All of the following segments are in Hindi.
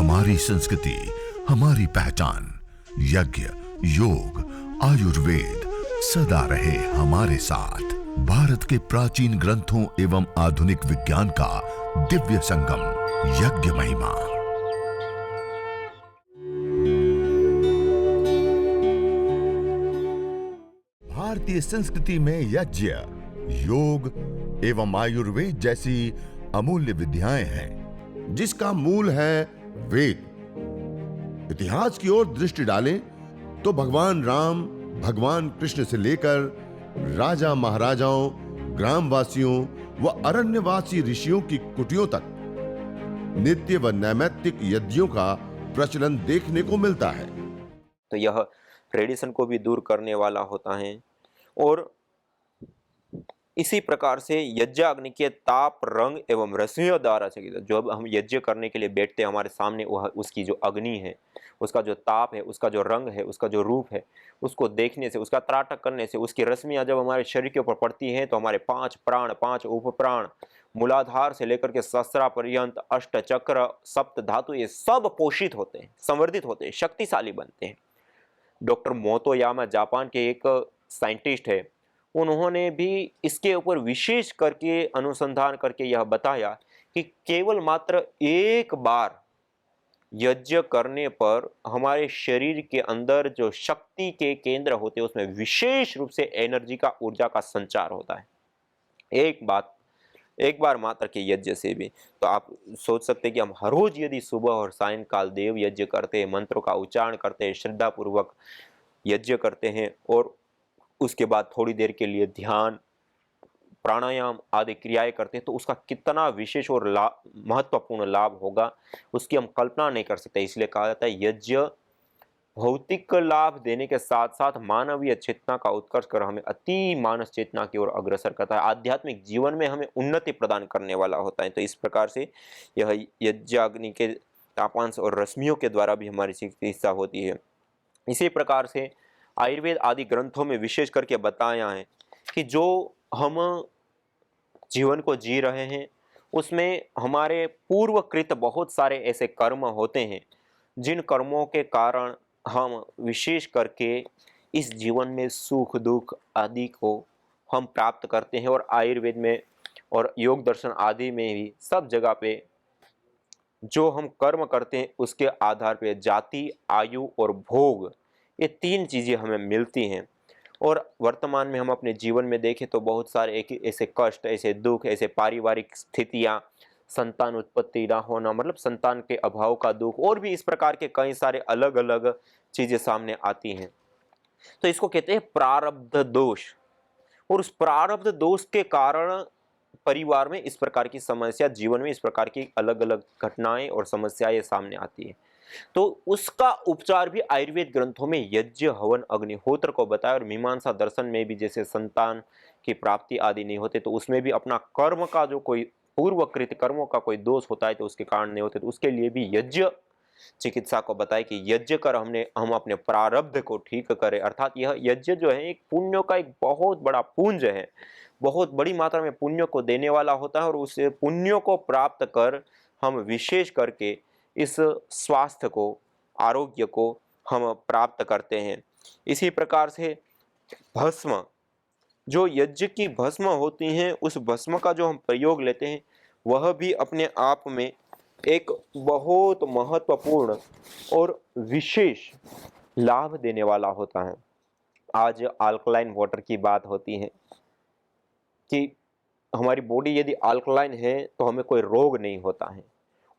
हमारी संस्कृति, हमारी पहचान। यज्ञ, योग, आयुर्वेद सदा रहे हमारे साथ। भारत के प्राचीन ग्रंथों एवं आधुनिक विज्ञान का दिव्य संगम, यज्ञ महिमा। भारतीय संस्कृति में यज्ञ, योग एवं आयुर्वेद जैसी अमूल्य विद्याएं हैं, जिसका मूल है वेद। इतिहास की ओर दृष्टि डालें तो भगवान राम, भगवान कृष्ण से लेकर राजा महाराजाओं, ग्रामवासियों व अरण्यवासी ऋषियों की कुटियों तक नित्य व नैमित्तिक यज्ञों का प्रचलन देखने को मिलता है। तो यह ट्रेडिशन को भी दूर करने वाला होता है। और इसी प्रकार से यज्ञाग्नि के ताप, रंग एवं रश्मियों द्वारा से जब हम यज्ञ करने के लिए बैठते हैं, हमारे सामने वह उसकी जो अग्नि है, उसका जो ताप है, उसका जो रंग है, उसका जो रूप है, उसको देखने से, उसका त्राटक करने से, उसकी रश्मियां जब हमारे शरीर के ऊपर पड़ती हैं तो हमारे 5 प्राण, 5 उपप्राण, मूलाधार से लेकर के सहस्रा पर्यंत, अष्ट चक्र, सप्त धातु, ये सब पोषित होते हैं, संवर्धित होते हैं, शक्तिशाली बनते हैं। डॉक्टर मोतोयामा जापान के एक साइंटिस्ट है, उन्होंने भी इसके ऊपर विशेष करके अनुसंधान करके यह बताया कि केवल मात्र एक बार यज्ञ करने पर हमारे शरीर के अंदर जो शक्ति के केंद्र होते हैं उसमें विशेष रूप से एनर्जी का, ऊर्जा का संचार होता है। एक बार मात्र के यज्ञ से भी। तो आप सोच सकते हैं कि हम हर रोज यदि सुबह और सायंकाल देव यज्ञ करते हैं, मंत्रों का उच्चारण करते हैं, श्रद्धा पूर्वक यज्ञ करते हैं और उसके बाद थोड़ी देर के लिए ध्यान, प्राणायाम आदि क्रियाएं करते हैं, तो उसका कितना विशेष और महत्वपूर्ण लाभ होगा उसकी हम कल्पना नहीं कर सकते। इसलिए कहा जाता है यज्ञ भौतिक लाभ देने के साथ साथ मानवीय चेतना का उत्कर्ष कर हमें अति मानस चेतना की ओर अग्रसर करता है, आध्यात्मिक जीवन में हमें उन्नति प्रदान करने वाला होता है। तो इस प्रकार से यह यज्ञाग्नि के तापांश और रश्मियों के द्वारा भी हमारी चिकित्सा होती है। इसी प्रकार से आयुर्वेद आदि ग्रंथों में विशेष करके बताया है कि जो हम जीवन को जी रहे हैं उसमें हमारे पूर्वकृत बहुत सारे ऐसे कर्म होते हैं जिन कर्मों के कारण हम विशेष करके इस जीवन में सुख दुख आदि को हम प्राप्त करते हैं। और आयुर्वेद में और योग दर्शन आदि में भी सब जगह पे जो हम कर्म करते हैं उसके आधार पे जाति, आयु और भोग, ये 3 चीज़ें हमें मिलती हैं। और वर्तमान में हम अपने जीवन में देखें तो बहुत सारे ऐसे कष्ट, ऐसे दुख, ऐसे पारिवारिक स्थितियाँ, संतान उत्पत्ति ना होना, मतलब संतान के अभाव का दुख, और भी इस प्रकार के कई सारे अलग अलग चीज़ें सामने आती हैं। तो इसको कहते हैं प्रारब्ध दोष। और उस प्रारब्ध दोष के कारण परिवार में इस प्रकार की समस्या, जीवन में इस प्रकार की अलग अलग घटनाएं और समस्याएं सामने आती हैं। तो उसका उपचार भी आयुर्वेद ग्रंथों में यज्ञ, हवन, अग्निहोत्र को बताया। और मीमांसा दर्शन में भी जैसे संतान की प्राप्ति आदि नहीं होते तो उसमें भी अपना कर्म का जो कोई पूर्वकृत कर्मों का कोई दोष होता है तो उसके कारण नहीं होते, तो उसके लिए भी यज्ञ चिकित्सा को बताया कि यज्ञ कर हम अपने प्रारब्ध को ठीक करें। अर्थात यह यज्ञ जो है एक पुण्यों का एक बहुत बड़ा पुंज है, बहुत बड़ी मात्रा में पुण्य को देने वाला होता है। और उस पुण्यों को प्राप्त कर हम विशेष करके इस स्वास्थ्य को, आरोग्य को हम प्राप्त करते हैं। इसी प्रकार से भस्म, जो यज्ञ की भस्म होती हैं, उस भस्म का जो हम प्रयोग लेते हैं वह भी अपने आप में एक बहुत महत्वपूर्ण और विशेष लाभ देने वाला होता है। आज अल्कलाइन वाटर की बात होती है कि हमारी बॉडी यदि अल्कलाइन है तो हमें कोई रोग नहीं होता है।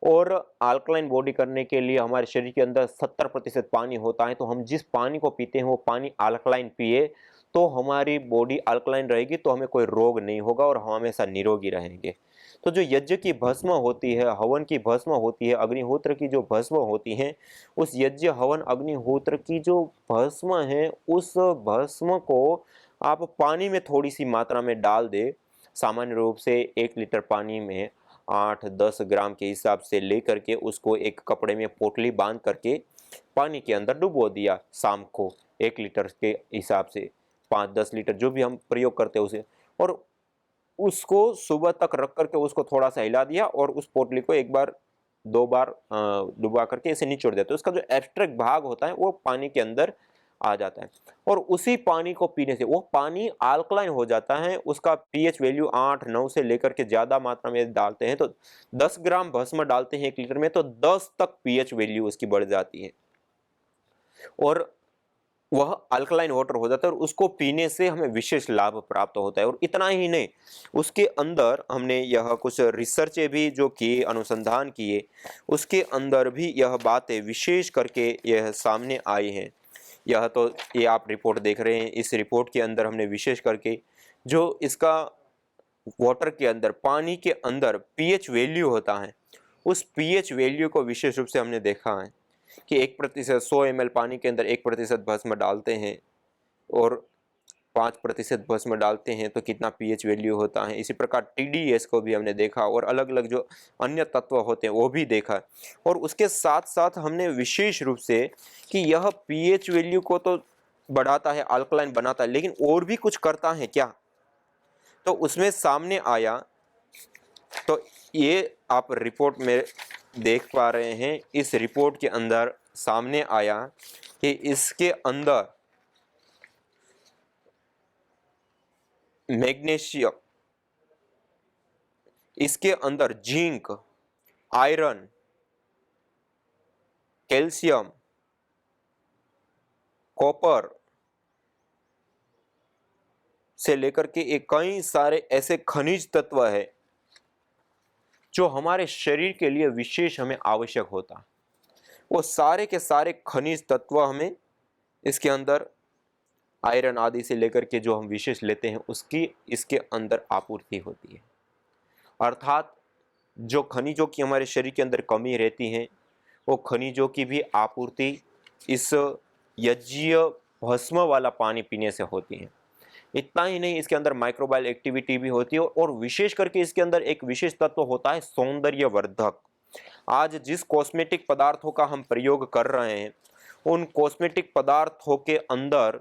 और अल्कलाइन बॉडी करने के लिए हमारे शरीर के अंदर 70% पानी होता है, तो हम जिस पानी को पीते हैं वो पानी अल्कलाइन पिए तो हमारी बॉडी अल्कलाइन रहेगी, तो हमें कोई रोग नहीं होगा और हम हमेशा निरोगी रहेंगे। तो जो यज्ञ की भस्म होती है, हवन की भस्म होती है, अग्निहोत्र की जो भस्म होती है, उस यज्ञ, हवन, अग्निहोत्र की जो भस्म है, उस भस्म को आप पानी में थोड़ी सी मात्रा में डाल दे। सामान्य रूप से 1 लीटर पानी में 8-10 ग्राम के हिसाब से लेकर के उसको एक कपड़े में पोटली बांध करके पानी के अंदर डुबो दिया। शाम को 1 लीटर के हिसाब से 5-10 लीटर जो भी हम प्रयोग करते हैं उसे, और उसको सुबह तक रख करके उसको थोड़ा सा हिला दिया और उस पोटली को एक बार 2 बार डुबा करके इसे निचोड़ देते हैं। उसका जो एब्स्ट्रैक्ट भाग होता है वो पानी के अंदर आ जाता है और उसी पानी को पीने से वो पानी अल्कलाइन हो जाता है। उसका पीएच वैल्यू 8-9 से लेकर के ज़्यादा मात्रा में डालते हैं तो 10 ग्राम भस्म डालते हैं 1 लीटर में तो 10 तक पीएच वैल्यू उसकी बढ़ जाती है और वह अल्कलाइन वाटर हो जाता है और उसको पीने से हमें विशेष लाभ प्राप्त होता है। और इतना ही नहीं, उसके अंदर हमने यह कुछ रिसर्चें भी जो किए, अनुसंधान किए, उसके अंदर भी यह बातें विशेष करके यह सामने आई हैं। यह तो ये आप रिपोर्ट देख रहे हैं, इस रिपोर्ट के अंदर हमने विशेष करके जो इसका वाटर के अंदर, पानी के अंदर पीएच वैल्यू होता है, उस पीएच वैल्यू को विशेष रूप से हमने देखा है कि 1% 100 ml पानी के अंदर 1% भस्म डालते हैं और 5% भस्म डालते हैं तो कितना पीएच वैल्यू होता है। इसी प्रकार टीडीएस को भी हमने देखा और अलग-अलग जो अन्य तत्व होते हैं वो भी देखा और उसके साथ-साथ हमने विशेष रूप से कि यह पीएच वैल्यू को तो बढ़ाता है, अल्कलाइन बनाता है, लेकिन और भी कुछ करता है क्या? तो उसमें सामने आया, तो ये आप रिपोर्ट में देख पा रहे हैं। इस रिपोर्ट के अंदर सामने आया कि इसके अंदर मैग्नीशियम, इसके अंदर जिंक, आयरन, कैल्शियम, कॉपर से लेकर के एक कई सारे ऐसे खनिज तत्व है जो हमारे शरीर के लिए विशेष हमें आवश्यक होता है। वो सारे के सारे खनिज तत्व हमें इसके अंदर आयरन आदि से लेकर के जो हम विशेष लेते हैं उसकी इसके अंदर आपूर्ति होती है। अर्थात जो खनिजों की हमारे शरीर के अंदर कमी रहती है वो खनिजों की भी आपूर्ति इस यज्ञीय भस्म वाला पानी पीने से होती है। इतना ही नहीं, इसके अंदर माइक्रोबायल एक्टिविटी भी होती है और विशेष करके इसके अंदर एक विशेष तत्व होता है सौंदर्यवर्धक। आज जिस कॉस्मेटिक पदार्थों का हम प्रयोग कर रहे हैं उन कॉस्मेटिक पदार्थों के अंदर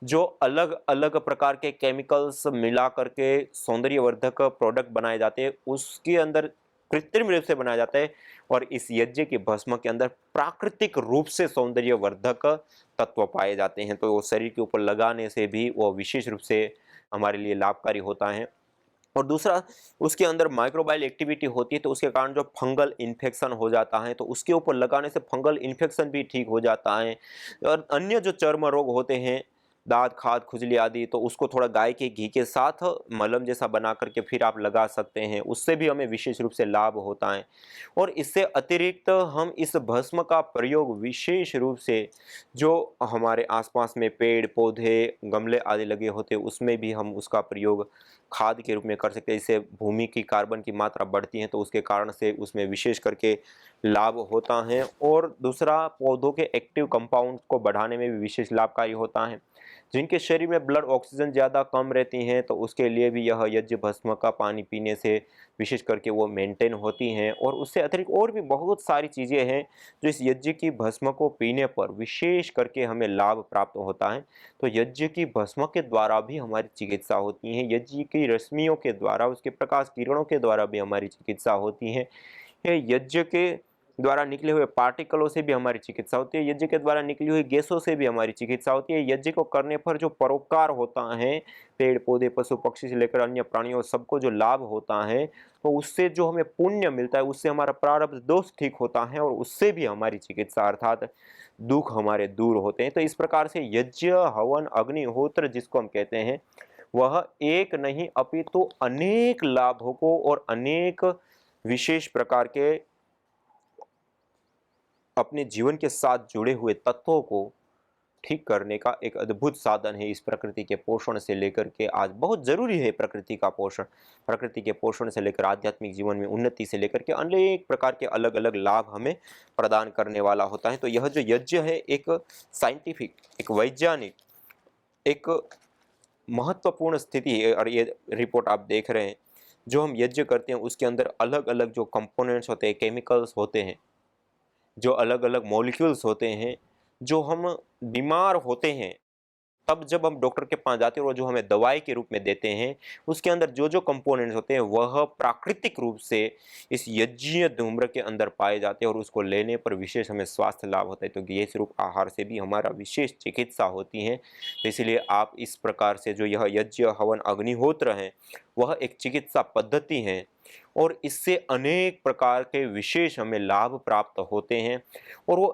जो अलग अलग प्रकार के केमिकल्स मिला करके सौंदर्यवर्धक प्रोडक्ट बनाए जाते हैं उसके अंदर कृत्रिम रूप से बनाया जाता है और इस यज्ञ के भस्म के अंदर प्राकृतिक रूप से सौंदर्यवर्धक तत्व पाए जाते हैं। तो वो शरीर के ऊपर लगाने से भी वो विशेष रूप से हमारे लिए लाभकारी होता है। और दूसरा, उसके अंदर माइक्रोबायल एक्टिविटी होती है तो उसके कारण जो फंगल इन्फेक्शन हो जाता है तो उसके ऊपर लगाने से फंगल इन्फेक्शन भी ठीक हो जाता है। और अन्य जो चर्म रोग होते हैं, दाँत, खाज, खुजली आदि, तो उसको थोड़ा गाय के घी के साथ मलहम जैसा बना करके फिर आप लगा सकते हैं, उससे भी हमें विशेष रूप से लाभ होता है। और इससे अतिरिक्त हम इस भस्म का प्रयोग विशेष रूप से जो हमारे आसपास में पेड़ पौधे, गमले आदि लगे होते हैं उसमें भी हम उसका प्रयोग खाद के रूप में कर सकते हैं। इससे भूमि की कार्बन की मात्रा बढ़ती है तो उसके कारण से उसमें विशेष करके लाभ होता है। और दूसरा, पौधों के एक्टिव कंपाउंड को बढ़ाने में भी विशेष लाभकारी होता है। जिनके शरीर में ब्लड ऑक्सीजन ज़्यादा कम रहती हैं तो उसके लिए भी यह यज्ञ भस्म का पानी पीने से विशेष करके वो मेंटेन होती हैं। और उससे अतिरिक्त और भी बहुत सारी चीज़ें हैं जो इस यज्ञ की भस्म को पीने पर विशेष करके हमें लाभ प्राप्त होता है। तो यज्ञ की भस्म के द्वारा भी हमारी चिकित्सा होती है, यज्ञ की रश्मियों के द्वारा, उसके प्रकाश किरणों के द्वारा भी हमारी चिकित्सा होती है। ये यज्ञ के द्वारा निकले हुए पार्टिकलों से भी हमारी चिकित्सा होती है, यज्ञ के द्वारा निकली हुई गैसों से भी हमारी चिकित्सा होती है। यज्ञ को करने पर जो परोपकार होता है, पेड़ पौधे, पशु पक्षी से लेकर अन्य प्राणियों सबको जो लाभ होता है तो उससे जो हमें पुण्य मिलता है, उससे हमारा प्रारब्ध दोष ठीक होता है और उससे भी हमारी चिकित्सा अर्थात दुख हमारे दूर होते हैं। तो इस प्रकार से यज्ञ, हवन, अग्निहोत्र जिसको हम कहते हैं वह एक नहीं अपितु अनेक लाभों को और अनेक विशेष प्रकार के अपने जीवन के साथ जुड़े हुए तत्वों को ठीक करने का एक अद्भुत साधन है। इस प्रकृति के पोषण से लेकर के आज बहुत जरूरी है प्रकृति का पोषण, प्रकृति के पोषण से लेकर आध्यात्मिक जीवन में उन्नति से लेकर के अनेक प्रकार के अलग अलग लाभ हमें प्रदान करने वाला होता है। तो यह जो यज्ञ है एक साइंटिफिक, एक वैज्ञानिक, एक महत्वपूर्ण स्थिति है। और ये रिपोर्ट आप देख रहे हैं, जो हम यज्ञ करते हैं उसके अंदर अलग अलग जो कंपोनेंट्स होते हैं, केमिकल्स होते हैं, जो अलग अलग मॉलिक्यूल्स होते हैं, जो हम बीमार होते हैं तब जब हम डॉक्टर के पास जाते हैं और जो हमें दवाई के रूप में देते हैं, उसके अंदर जो जो कंपोनेंट्स होते हैं वह प्राकृतिक रूप से इस यज्ञीय धूम्र के अंदर पाए जाते हैं और उसको लेने पर विशेष हमें स्वास्थ्य लाभ होता है। तो ये स्वरूप आहार से भी हमारा विशेष चिकित्सा होती है। तो इसलिए आप इस प्रकार से जो यह यज्ञ हवन अग्निहोत्र है वह एक चिकित्सा पद्धति है और इससे अनेक प्रकार के विशेष हमें लाभ प्राप्त होते हैं। और वो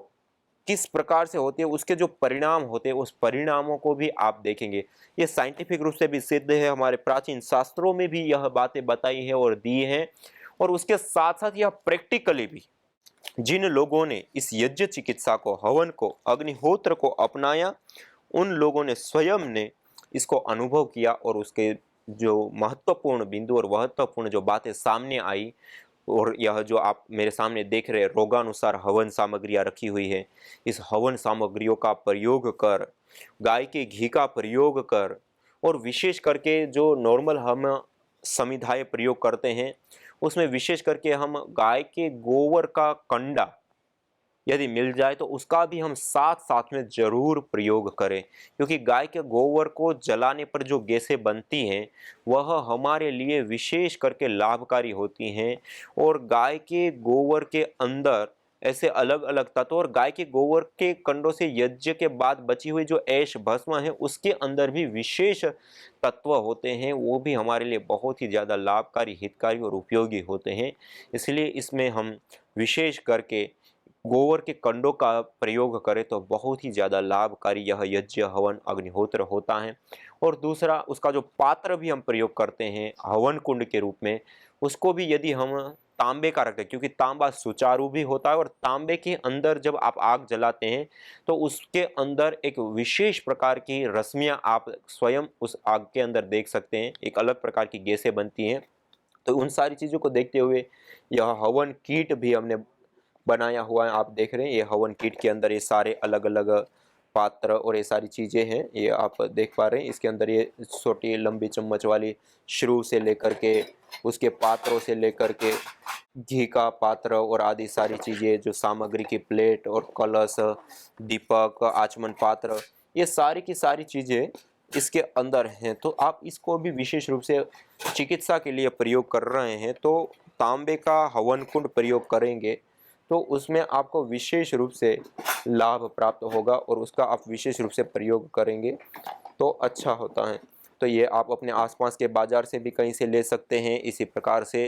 किस प्रकार से होते हैं, उसके जो परिणाम होते हैं, उस परिणामों को भी आप देखेंगे। ये साइंटिफिक रूप से भी सिद्ध है, हमारे प्राचीन शास्त्रों में भी यह बातें बताई हैं और दी हैं। और उसके साथ साथ यह प्रैक्टिकली भी जिन लोगों ने इस यज्ञ चिकित्सा को, हवन को, अग्निहोत्र को अपनाया, उन लोगों ने स्वयं ने इसको अनुभव किया और उसके जो महत्वपूर्ण बिंदु और महत्वपूर्ण जो बातें सामने आई, और यह जो आप मेरे सामने देख रहे हैं रोगानुसार हवन सामग्रियाँ रखी हुई है, इस हवन सामग्रियों का प्रयोग कर, गाय के घी का प्रयोग कर, और विशेष करके जो नॉर्मल हम समिधाएँ प्रयोग करते हैं उसमें विशेष करके हम गाय के गोबर का कंडा यदि मिल जाए तो उसका भी हम साथ साथ में जरूर प्रयोग करें, क्योंकि गाय के गोबर को जलाने पर जो गैसें बनती हैं वह हमारे लिए विशेष करके लाभकारी होती हैं। और गाय के गोबर के अंदर ऐसे अलग अलग तत्व, और गाय के गोबर के कंडों से यज्ञ के बाद बची हुई जो ऐश भस्म है उसके अंदर भी विशेष तत्व होते हैं, वो भी हमारे लिए बहुत ही ज़्यादा लाभकारी, हितकारी और उपयोगी होते हैं। इसलिए इसमें हम विशेष करके गोबर के कंडों का प्रयोग करें तो बहुत ही ज़्यादा लाभकारी यह यज्ञ हवन अग्निहोत्र होता है। और दूसरा, उसका जो पात्र भी हम प्रयोग करते हैं हवन कुंड के रूप में, उसको भी यदि हम तांबे का रखते हैं, क्योंकि तांबा सुचारू भी होता है, और तांबे के अंदर जब आप आग जलाते हैं तो उसके अंदर एक विशेष प्रकार की रश्मियाँ आप स्वयं उस आग के अंदर देख सकते हैं, एक अलग प्रकार की गैसें बनती हैं। तो उन सारी चीज़ों को देखते हुए यह हवन किट भी हमने बनाया हुआ है, आप देख रहे हैं ये हवन किट के अंदर ये सारे अलग अलग पात्र और ये सारी चीज़ें हैं, ये आप देख पा रहे हैं। इसके अंदर ये छोटी लंबी चम्मच वाली श्रू से लेकर के, उसके पात्रों से लेकर के घी का पात्र और आदि सारी चीज़ें, जो सामग्री की प्लेट और कलश, दीपक, आचमन पात्र, ये सारी की सारी चीज़ें इसके अंदर हैं। तो आप इसको भी विशेष रूप से चिकित्सा के लिए प्रयोग कर रहे हैं तो तांबे का हवन कुंड प्रयोग करेंगे तो उसमें आपको विशेष रूप से लाभ प्राप्त होगा, और उसका आप विशेष रूप से प्रयोग करेंगे तो अच्छा होता है। तो ये आप अपने आसपास के बाज़ार से भी कहीं से ले सकते हैं। इसी प्रकार से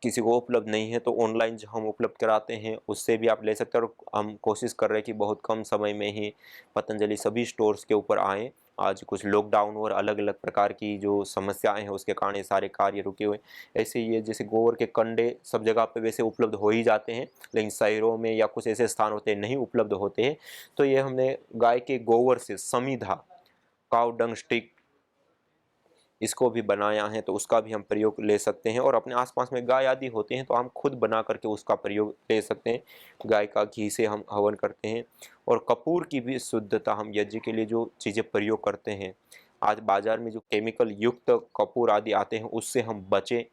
किसी को उपलब्ध नहीं है तो ऑनलाइन जो हम उपलब्ध कराते हैं उससे भी आप ले सकते हैं। और हम कोशिश कर रहे हैं कि बहुत कम समय में ही पतंजलि सभी स्टोर्स के ऊपर आएँ। आज कुछ लॉकडाउन और अलग अलग प्रकार की जो समस्याएं हैं उसके कारण ये सारे कार्य रुके हुए। ऐसे ही ये जैसे गोबर के कंडे सब जगह पे वैसे उपलब्ध हो ही जाते हैं, लेकिन शहरों में या कुछ ऐसे स्थान होते हैं नहीं उपलब्ध होते हैं। तो ये हमने गाय के गोबर से समिधा, काव डंग स्टिक, इसको भी बनाया है, तो उसका भी हम प्रयोग ले सकते हैं। और अपने आसपास में गाय आदि होते हैं तो हम खुद बना करके उसका प्रयोग ले सकते हैं। गाय का घी से हम हवन करते हैं। और कपूर की भी शुद्धता, हम यज्ञ के लिए जो चीज़ें प्रयोग करते हैं, आज बाज़ार में जो केमिकल युक्त कपूर आदि आते हैं उससे हम बचें,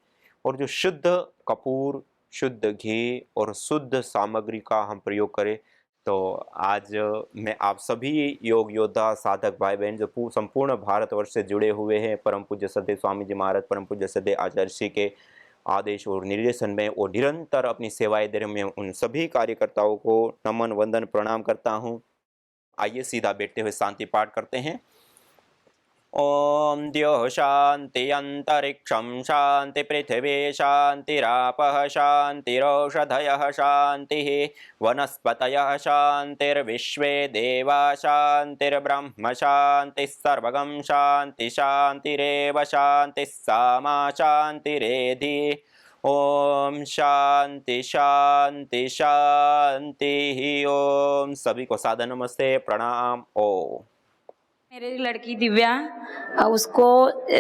और जो शुद्ध कपूर, शुद्ध घी और शुद्ध सामग्री का हम प्रयोग करें। तो आज मैं आप सभी योग योद्धा, साधक भाई बहन जो संपूर्ण भारतवर्ष से जुड़े हुए हैं, परम पूज्य सद्गुरु स्वामी जी महाराज, परम पूज्य सद्गुरु आचार्य श्री के आदेश और निर्देशन में वो निरंतर अपनी सेवाएं दे रहे हैं, उन सभी कार्यकर्ताओं को नमन वंदन प्रणाम करता हूँ। आइए सीधा बैठते हुए शांति पाठ करते हैं। ओम द्यो शांति अंतरिक्षं शांति पृथिवी शांतिरापः शांतिरौषधयः शांतिः वनस्पतयः शांतिर्विश्वे देवा शांतिर्ब्रह्म शांतिः सर्वगं शांति शांतिरेव शांतिः सामा शांतिरेधि। ओम शांति शांति शांति। ओम सभी को सादर नमस्ते, प्रणाम। ओम। मेरी लड़की दिव्या, उसको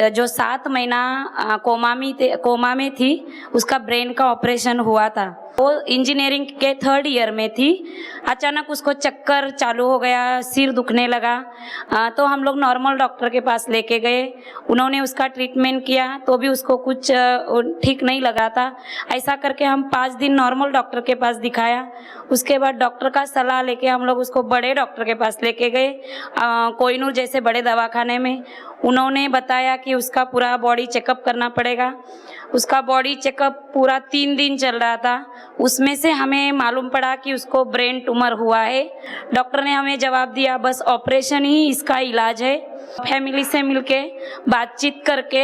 जो 7 महीना कोमा में थी, उसका ब्रेन का ऑपरेशन हुआ था। वो इंजीनियरिंग के 3rd ईयर में थी। अचानक उसको चक्कर चालू हो गया, सिर दुखने लगा। तो हम लोग नॉर्मल डॉक्टर के पास लेके गए। उन्होंने उसका ट्रीटमेंट किया तो भी उसको कुछ ठीक नहीं लगा था। ऐसा करके हम 5 दिन नॉर्मल डॉक्टर के पास दिखाया। उसके बाद डॉक्टर का सलाह लेके हम लोग उसको बड़े डॉक्टर के पास लेके गए, कोहिनूर जैसे बड़े दवाखाने में। उन्होंने बताया कि उसका पूरा बॉडी चेकअप करना पड़ेगा। उसका बॉडी चेकअप पूरा 3 दिन चल रहा था। उसमें से हमें मालूम पड़ा कि उसको ब्रेन ट्यूमर हुआ है। डॉक्टर ने हमें जवाब दिया बस ऑपरेशन ही इसका इलाज है। फैमिली से मिलके बातचीत करके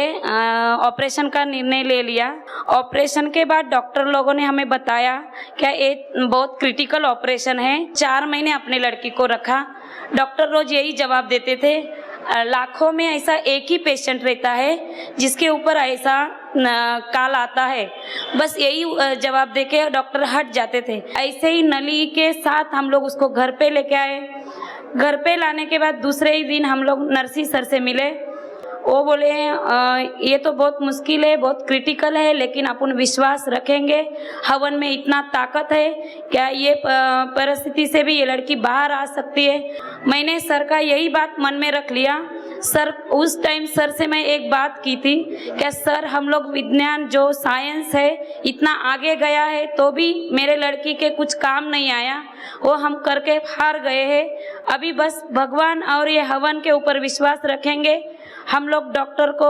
ऑपरेशन का निर्णय ले लिया। ऑपरेशन के बाद डॉक्टर लोगों ने हमें बताया कि ये बहुत क्रिटिकल ऑपरेशन है। 4 महीने अपने लड़की को रखा। डॉक्टर रोज यही जवाब देते थे, लाखों में ऐसा एक ही पेशेंट रहता है जिसके ऊपर ऐसा काल आता है। बस यही जवाब देके डॉक्टर हट जाते थे। ऐसे ही नली के साथ हम लोग उसको घर पे लेके आए। घर पे लाने के बाद दूसरे ही दिन हम लोग नर्सी सर से मिले। वो बोले ये तो बहुत मुश्किल है, बहुत क्रिटिकल है, लेकिन अपन विश्वास रखेंगे, हवन में इतना ताकत है, क्या ये परिस्थिति से भी ये लड़की बाहर आ सकती है। मैंने सर का यही बात मन में रख लिया। सर उस टाइम सर से मैं एक बात की थी, क्या सर हम लोग विज्ञान जो साइंस है इतना आगे गया है तो भी मेरे लड़की के कुछ काम नहीं आया, वो हम करके हार गए हैं। अभी बस भगवान और ये हवन के ऊपर विश्वास रखेंगे। हम लोग डॉक्टर को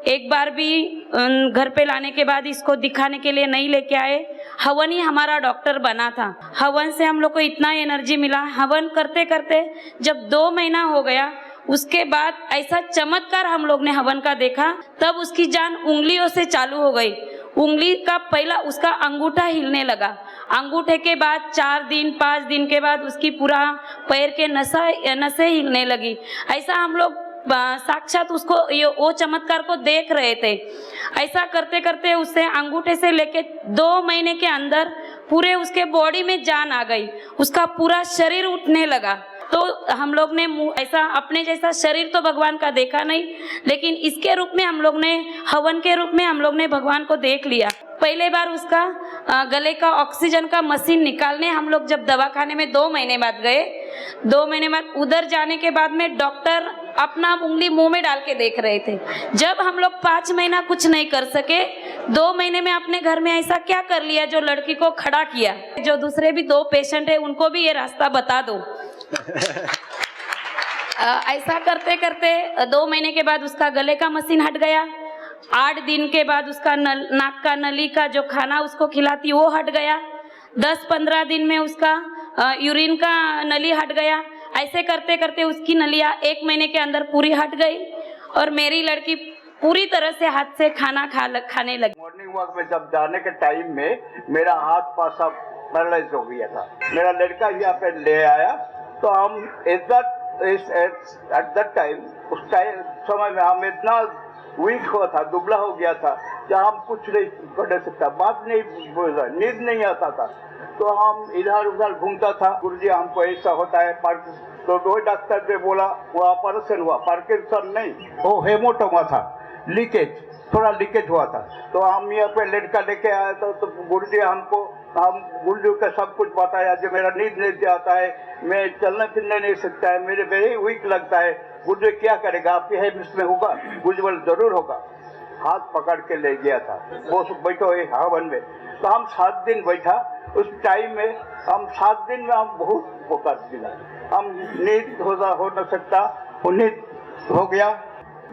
एक बार भी घर पे लाने के बाद इसको दिखाने के लिए नहीं लेके आए। हवन ही हमारा डॉक्टर बना था। हवन से हम लोग को इतना एनर्जी मिला। हवन करते करते जब 2 महीना हो गया, उसके बाद ऐसा चमत्कार हम लोग ने हवन का देखा। तब उसकी जान उंगलियों से चालू हो गई। उंगली का पहला उसका अंगूठा हिलने लगा। अंगूठे के बाद 4 दिन 5 दिन के बाद उसकी पूरा पैर के नसें हिलने लगी। ऐसा हम लोग साक्षात उसको वो चमत्कार को देख रहे थे। ऐसा करते करते उससे अंगूठे से लेके 2 महीने के अंदर पूरे उसके बॉडी में जान आ गई। उसका पूरा शरीर उठने लगा। तो हम लोग ने ऐसा अपने जैसा शरीर तो भगवान का देखा नहीं, लेकिन इसके रूप में हम लोग ने, हवन के रूप में हम लोग ने भगवान को देख लिया। पहले बार उसका गले का ऑक्सीजन का मशीन निकालने हम लोग जब दवाखाने में 2 महीने बाद गए, 2 महीने बाद उधर जाने के बाद में डॉक्टर अपना उंगली मुंह में डाल के देख रहे थे। जब हम लोग 5 महीना कुछ नहीं कर सके, 2 महीने में अपने घर में ऐसा क्या कर लिया जो लड़की को खड़ा किया। जो दूसरे भी 2 पेशेंट है उनको भी ये रास्ता बता दो। ऐसा करते करते 2 महीने के बाद उसका गले का मशीन हट गया। 8 दिन के बाद उसका नाक का नली का जो खाना उसको खिलाती वो हट गया। 10-15 दिन में उसका यूरिन का नली हट गया। ऐसे करते करते उसकी नलियाँ 1 महीने के अंदर पूरी हट गई और मेरी लड़की पूरी तरह से हाथ से खाना खाने लगी। मॉर्निंग वॉक में जब जाने के टाइम में मेरा हाथ पास सब पैरालाइज हो गया था। मेरा लड़का यहाँ पे ले आया तो हम एट दैट टाइम, उस टाइम समय में हम इतना वीक हुआ था, दुबला हो गया था, जहाँ हम कुछ नहीं कर सकता, बात नहीं बोल रहा, नींद नहीं आता था। तो हम इधर उधर घूमता था। गुरुजी हमको ऐसा होता है तो वो डॉक्टर ने बोला वो ऑपरेशन हुआ, पार्किंसन नहीं, वो हेमोटोमा था, लीकेज, थोड़ा लीकेज हुआ था। तो हम यहाँ पे लड़का लेके आया था। तो गुरुजी हमको, हम गुरुजी का सब कुछ बताया जो मेरा नींद नहीं आता है, मैं चलने फिरने नहीं सकता है, मेरे वेरी वीक लगता है। गुरुजी क्या करेगा, आपके है इसमें होगा? गुरुजी बोले जरूर होगा। हाथ पकड़ के ले गया था, वो बैठो हवन में। तो हम 7 दिन बैठा। उस टाइम में हम 7 दिन में हम बहुत फोकस मिला। हम नींद हो न सकता, वो नींद हो गया।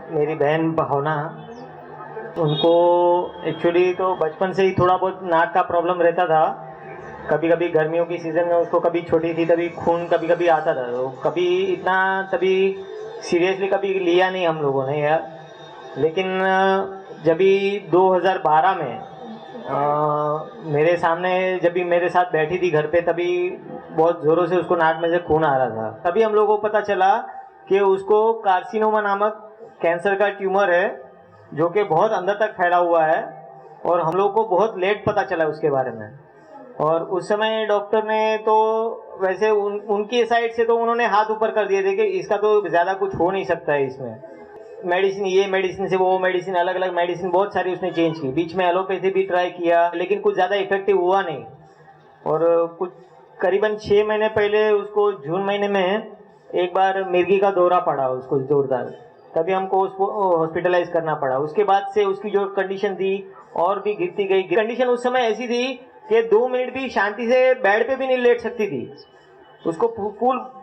मेरी बहन भावना, उनको एक्चुअली तो बचपन से ही थोड़ा बहुत नाक का प्रॉब्लम रहता था। कभी कभी गर्मियों की सीज़न में उसको, कभी छोटी थी तभी खून कभी कभी आता था। तो कभी इतना तभी सीरियसली कभी लिया नहीं हम लोगों ने यार। लेकिन जब भी 2012 में मेरे सामने जब भी मेरे साथ बैठी थी घर पे, तभी बहुत ज़ोरों से उसको नाक में से खून आ रहा था। तभी हम लोगों को पता चला कि उसको कार्सिनोमा नामक कैंसर का ट्यूमर है, जो कि बहुत अंदर तक फैला हुआ है और हम लोगों को बहुत लेट पता चला उसके बारे में। और उस समय डॉक्टर ने तो वैसे उनकी साइड से तो उन्होंने हाथ ऊपर कर दिए थे कि इसका तो ज़्यादा कुछ हो नहीं सकता है इसमें। मेडिसिन, ये मेडिसिन से वो मेडिसिन, अलग अलग मेडिसिन बहुत सारी उसने चेंज की। बीच में एलोपैथी भी ट्राई किया, लेकिन कुछ ज़्यादा इफेक्टिव हुआ नहीं। और कुछ करीबन 6 महीने पहले उसको जून महीने में एक बार मिर्गी का दौरा पड़ा उसको जोरदार, तभी हमको उसको हॉस्पिटलाइज करना पड़ा। उसके बाद से उसकी जो कंडीशन थी और भी गिरती गई। कंडीशन उस समय ऐसी थी कि 2 मिनट भी शांति से बेड पे भी नहीं लेट सकती थी। उसको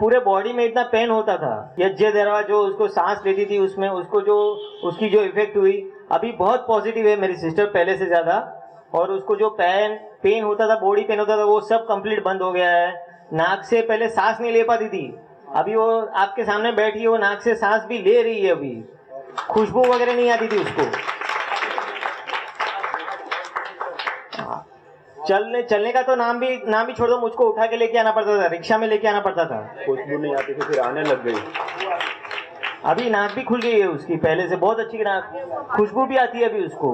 पूरे बॉडी में इतना पेन होता था। यज्ञ दरवा जो उसको सांस लेती थी उसमें उसको जो उसकी जो इफेक्ट हुई अभी बहुत पॉजिटिव है मेरी सिस्टर पहले से ज़्यादा। और उसको जो पेन होता था, बॉडी पेन होता था, वो सब कंप्लीट बंद हो गया है। नाक से पहले सांस नहीं ले पाती थी, अभी वो आपके सामने बैठी है, वो नाक से सांस भी ले रही है। अभी खुशबू वगैरह नहीं आती थी उसको। चलने का तो नाम भी छोड़ दो, मुझको उठा के लेके आना पड़ता था, रिक्शा में लेके आना पड़ता था। खुशबू नहीं आती थी, फिर आने लग गई। अभी नाक भी खुल गई है उसकी, पहले से बहुत अच्छी नाक, खुशबू भी आती है अभी उसको।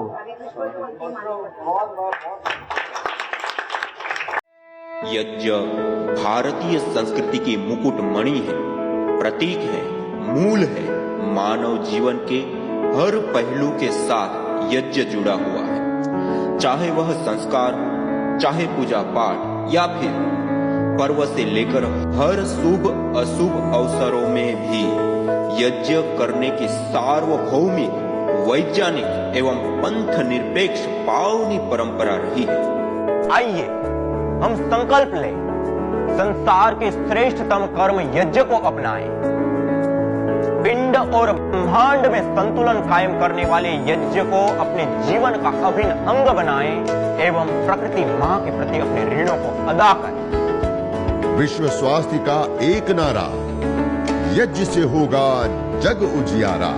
यज्ञ भारतीय संस्कृति की मुकुट मणि है, प्रतीक है, मूल है। मानव जीवन के हर पहलू के साथ यज्ञ जुड़ा हुआ है, चाहे वह संस्कार हो, चाहे पूजा पाठ या फिर पर्व से लेकर हर शुभ अशुभ अवसरों में भी यज्ञ करने की सार्वभौमिक, वैज्ञानिक एवं पंथ निरपेक्ष पावनी परंपरा रही है। आइए हम संकल्प लें, संसार के श्रेष्ठतम कर्म यज्ञ को अपनाएं। पिंड और ब्रह्मांड में संतुलन कायम करने वाले यज्ञ को अपने जीवन का अभिन्न अंग बनाएं एवं प्रकृति मां के प्रति अपने ऋणों को अदा करें। विश्व स्वास्थ्य का एक नारा, यज्ञ से होगा जग उजियारा।